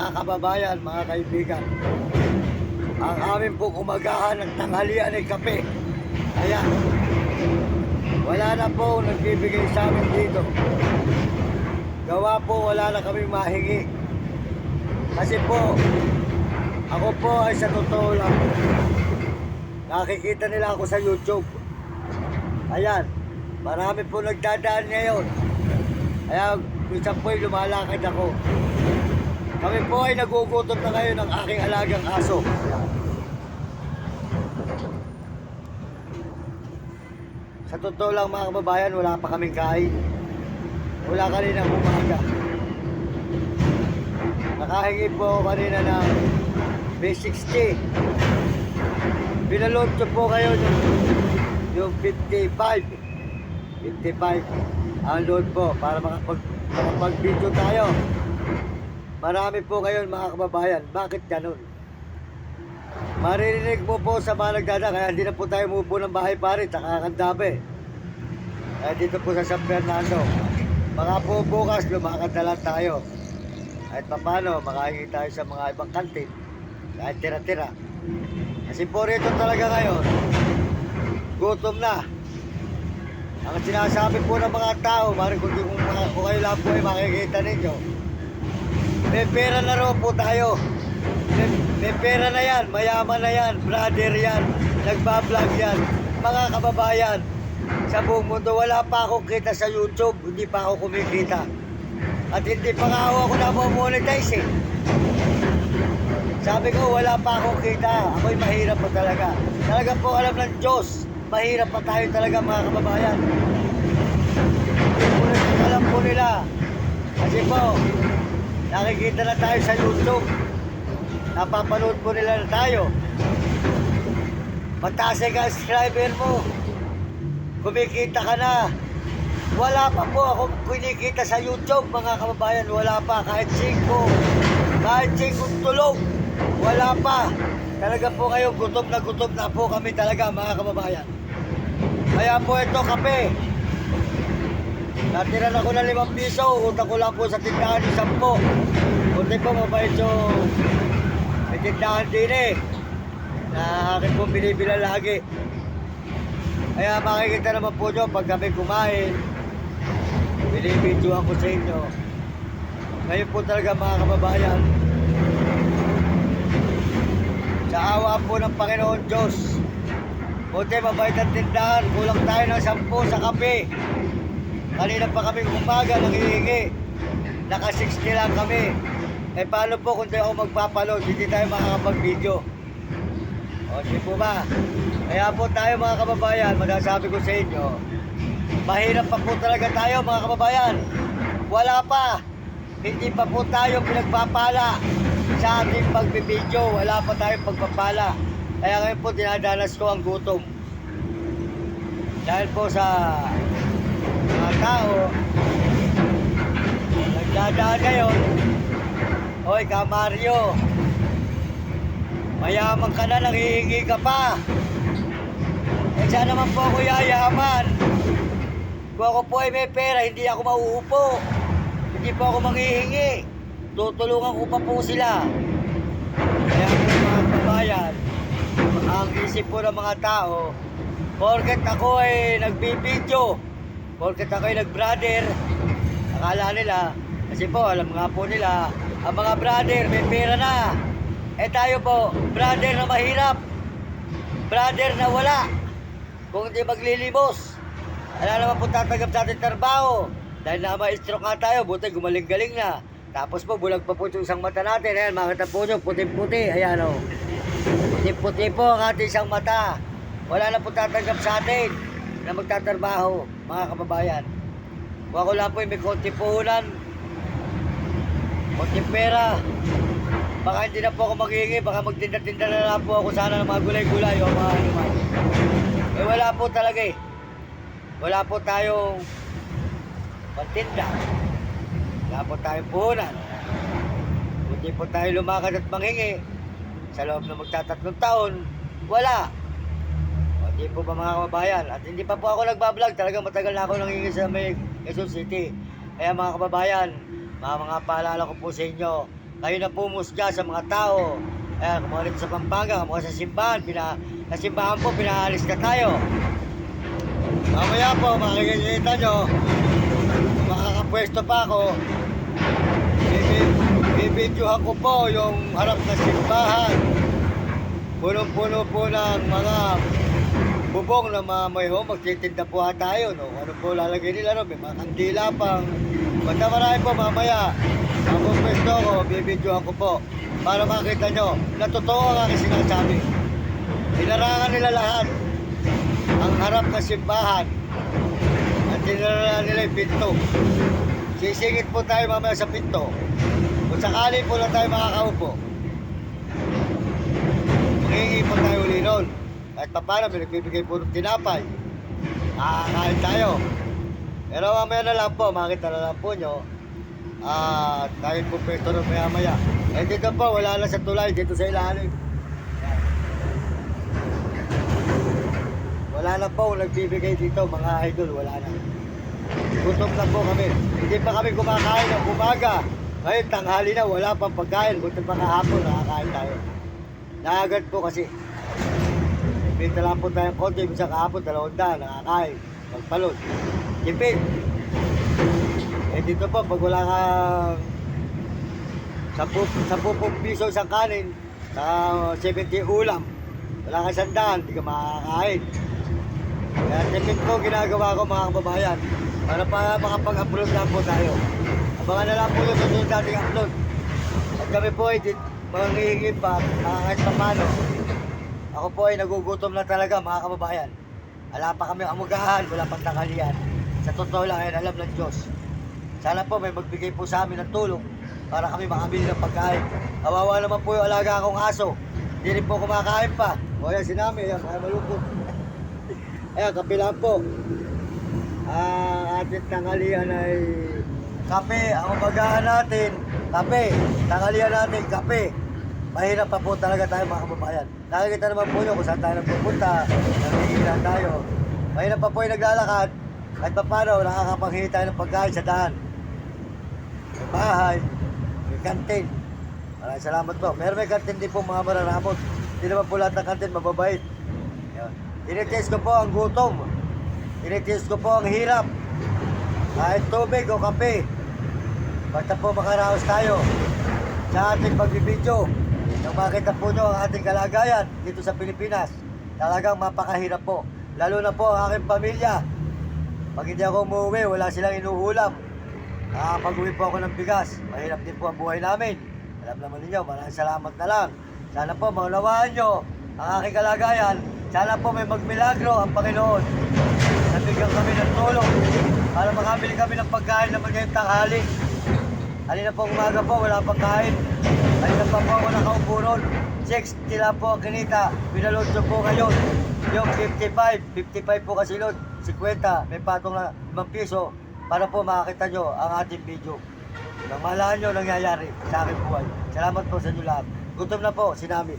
mga kababayan, mga kaibigan. Ang amin pong umagahan ng tanghalian ay kape. Ayan. Wala na po nagbibigay sa amin dito. Gawa po wala na kaming mahingi. Kasi po, ako po ay sa totoo lang, nakikita nila ako sa YouTube. Ayan, marami po nagdadaan ngayon. Kaya minsan po ay lumalakad ako. Kami po ay nagugutom na ngayon ng aking alagang aso. Sa totoo lang mga kababayan, wala pa kaming kain. Wala kanina umaga. Nakahingi po ako kanina ng B60. Pinaload ko po kayo yung 55. 55 ang load po para makapag-video tayo. Marami po ngayon mga kababayan. Bakit ganun? Maririnig mo po sa mga nagdada, kaya hindi na po tayo umupo ng bahay pare, tsaka Kandabe. Kaya dito po sa San Fernando. Mga po bukas, lumakad na lang tayo. Kahit papano, makahingi tayo sa mga ibang kantin. Kahit tira-tira. Kasi po rito talaga ngayon, gutom na. Ang sinasabi po ng mga tao, mari kung kayo lang po ay makikita ninyo, may pera na rin po tayo. May pera na yan, mayaman na yan, brother yan, nagbablog yan. Mga kababayan, sa buong mundo, wala pa akong kita sa YouTube, hindi pa ako kumikita. At hindi pa nga ako na-monetize eh. Sabi ko, wala pa akong kita, ako'y mahirap pa talaga. Talaga po alam ng Diyos, mahirap pa tayo talaga mga kababayan. Alam po nila, kasi po, nakikita na tayo sa YouTube. Napapanood po nila na tayo. Mataas ang subscriber mo. Kumikita ka na. Wala pa po akong kinikita sa YouTube mga kababayan. Wala pa kahit 5. Kahit 5 tulog. Wala pa. Talaga po kayo gutom na po kami talaga mga kababayan. Kaya po ito kape. Natiran ako ng 5 piso. Utang ko lang po sa tindahan ng 10. Kunti po mabait yung may tindahan din eh. Na akin po binibila lagi. Kaya makikita naman po nyo pag kami kumain, binibidyoan ko sa inyo. Ngayon po talaga mga kababayan, sa awa po ng Panginoon Diyos, buti mabait ang tindahan, kulang tayo ng 10 sa kape. Kanina pa kami umaga nangihingi, naka 60 lang kami. Eh paano po kung di ako magpapaload, hindi tayo makakapag-video. O di po ba? Kaya po tayo mga kababayan, masasabi ko sa inyo, mahirap pa po talaga tayo mga kababayan. Wala pa, hindi pa po tayo pinagpapala sa ating pagbibideo, wala pa tayong pagpapala. Kaya ngayon po dinadanas ko ang gutom. Dahil po sa mga tao, nagdadaan ngayon, oy ka Mario, mayaman ka na, nangihingi ka pa. Eh saan naman po ako yayaman? Kung ako po ay may pera, hindi ako mauupo. Hindi po ako manghihingi. Tutulungan ko pa po sila. Kaya po mga kabayan, ang isip po ng mga tao, porket ako ay nagbibideo, porket ako ay nagbrother, akala nila, kasi po alam nga po nila, ang mga brother may pera na. Eh tayo po, brother na mahirap, brother na wala. Kung hindi maglilimos, wala naman po tatanggap sa ating trabaho. Dahil na-stroke nga tayo, buti gumaling-galing na. Tapos po, bulag pa po yung isang mata natin. Ayan, makita po nyo, puti-puti. Ayan o. Puti-puti po ang ating isang mata. Wala na po tatanggap sa atin na magtatrabaho, mga kababayan. Kung ako lang po may konti puhunan, konti pera, baka hindi na po ako maghingi, baka magtinda-tinda na lang po ako sana ng mga gulay-gulay o mga ano man. Eh wala po talaga eh. Wala po tayong pantinda. Wala po tayong puhunan. Hindi po tayo lumakad at manghingi. Sa loob na magtatatlong taon, wala. O, hindi po ba mga kababayan? At hindi pa po ako nagbablog. Talagang matagal na ako nanghingi sa may Quezon City. Kaya mga kababayan, mga paalala ko po sa inyo, Kayo na pumusga sa mga tao. Ayan, kumuha rin sa Pampanga, kumuha sa simbahan. Sa simbahan po, pinaalis na tayo. Mamaya po, makikita nyo, makakapwesto pa ako. Bibidyohan ko po yung harap na simbahan. Punong-puno po ng mga bubong na mamayho, magtitinda po tayo, no? Ano po lalagay nila, no? May mga kandila pang. Basta marami po mamaya. Ang pwesto ko, bibidyohan ko po. Para makita nyo, na totoo ang aking sinasabi. Hinarangan nila lahat ang harap ng simbahan. At hinarangan nila yung pinto. Sisingit po tayo mamaya sa pinto. Kung sakali po lang tayo makakaupo, mangingi po tayo uli nun. Kahit pa paano, may nagbibigay po ng tinapay. Nakakain tayo. Pero mamaya na lang po, makita na lang po nyo. Tayo po pwesto nun maya-maya. Eh dito po, wala na sa tulay, dito sa ilalim. Wala na po nagbibigay dito, mga idol, wala na. Gutom na po kami. Hindi pa kami kumakain ng umaga. Ngayon, tanghali na, wala pang pagkain. Buti pa kahapon, nakakain tayo. Naagad po kasi. Pinta lang po tayong konti. Minsan kahapon, 200, nakakain. Magpalot. Tipid. Eh dito po, pag wala kang 10 piso isang kanin, sa 70 ulam, wala kang 100, hindi ka makakain. Kaya tipid po ginagawa ko mga kababayan. Para pa makapag-upload lang po tayo. Abangan na lang po yung susunod nating upload. At kami po ay mangingi pa kahit pa paano. Ako po ay nagugutom na talaga mga kababayan. Wala pa kami kamugahan, wala pang tanghalian. Sa totoo lang, ayan, alam ng Diyos. Sana po may magbigay po sa amin ng tulong para kami makabili ng pagkain. Kawawa naman po yung alaga akong aso. Hindi rin po kumakain pa. O yan, sinami, ayan, kaya malungkot. Ayan, kape lang po. Ating tanghalian ay kape. Ang umagahan natin, kape. Tanghalian natin, kape. Mahirap pa po talaga tayo mga kababayan. Nakikita naman po nyo kung saan tayo nagpupunta. Nangihilan tayo. Mahirap pa po yung naglalakad. Kahit pa paano, nakakapaghingi tayo ng pagkain sa daan. May bahay, may kantin. Maraming salamat po. Pero may kantin din po mga mararamot. Hindi naman po lahat ng kantin mababait. Tinitest ko po ang gutom. Tinitest ko po ang hirap. Kahit tubig o kape. Basta po makaraos tayo sa ating pagbibidyo. Nang makita po nyo ang ating kalagayan dito sa Pilipinas. Talagang mapakahirap po. Lalo na po ang aking pamilya. Pag hindi ako umuwi, wala silang inuulam. Nakakapag-uwi po ako ng bigas. Mahirap din po ang buhay namin. Alam naman ninyo, maraming salamat na lang. Sana po maunawaan nyo ang aking kalagayan. Sana po may magmilagro ang Panginoon. Nabigyan kami ng tulong para makabili kami ng pagkain naman ngayong tanghali. Halina po umaga po, wala pagkain. Halina pa po ako nakaupo ron. 60 lang po ang kinita. Pinaload ko po ngayon. Yung 55 po kasi load. 50, may patong na 5 piso para po makakita nyo ang ating video. Nang malahan nyo nangyayari sa aking buhay. Salamat po sa inyo lahat. Gutom na po, sinami.